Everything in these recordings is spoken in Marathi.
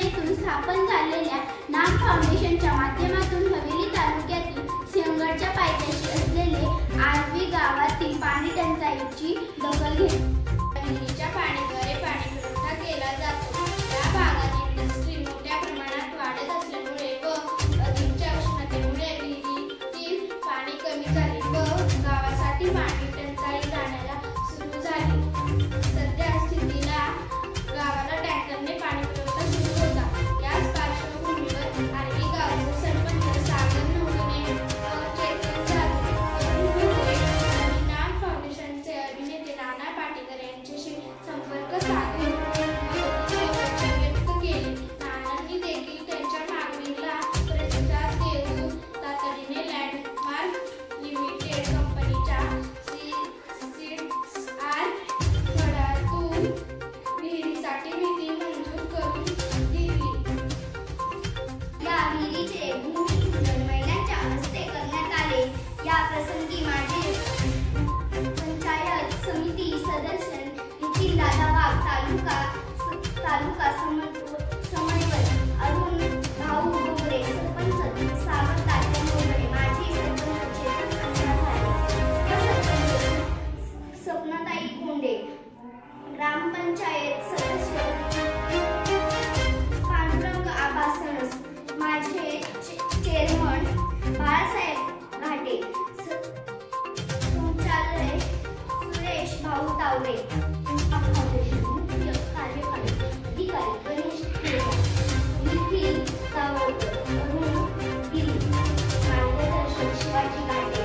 संकल्पनेतून स्थापन झालेल्या नाम फाउंडेशनच्या माध्यमातून हवेली तालुक्यातील सिंहगडच्या पायथ्याशी असलेले आर्वी गावातील पाणी टंचाईची दखल घेतली. विहिरीच्या पाण्याद्वारे पाणी पुरवठा केला जातो. या भागात इंडस्ट्री मोठ्या प्रमाणात वाढत असल्यामुळे व अधिकच्या उष्णतेमुळे विहिरीतील पाणी कमी झाले व गावासाठी पाणी टंचाई जाण्याला सुरू झाली. सध्या स्थितीला गावाला टँकरने पाणी पुरवठा सुरू होता. याच पार्श्वभूमीवर आर्वी गावचे सरपंच सागर नवघणे चेतन जाधव आणि नाम फाउंडेशनचे अभिनेते नाना पाटेकर यांच्याशी संपर्क साधून मदतीची व्यक्त केली. नानांनी देखील त्यांच्या मागणीला प्रतिसाद देऊन तातडीने लँडमार्क लिमिटेड कंपनीच्या CSR फंडातून विहिरीसाठी निधी मंजूर करून दिली. या विहिरीचे भूमिपूजन महिलांच्या हस्ते करण्यात आले. या प्रसंगी माजी पंचायत समिती सदस्य नितीनदादा वाघ, तालुका समन्वयक अरुण भाऊ डोंगरे, सरपंच सागर तात्या डोंगरे, माजी सरपंच चेतन झाले, सपनाताई कोंडे, ग्रामपंचायत सदस्य पांडुरंग आबा सणस, माझे चेअरमन बाळासाहेब घाटे, संचालक सुरेश भाऊ तावरे, मुख्य कार्यकारी अधिकारी गणेश निखिल गावकर, अरुण गिरी, मार्गदर्शक शिवाजी घाटे,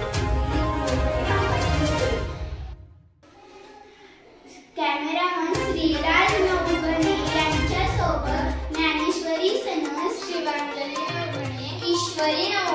कॅमेरामन श्रीराज नवघणे यांच्यासोबत ज्ञानेश्वरी सनस, शिवांजली नवघणे, ईश्वरी नवघणे.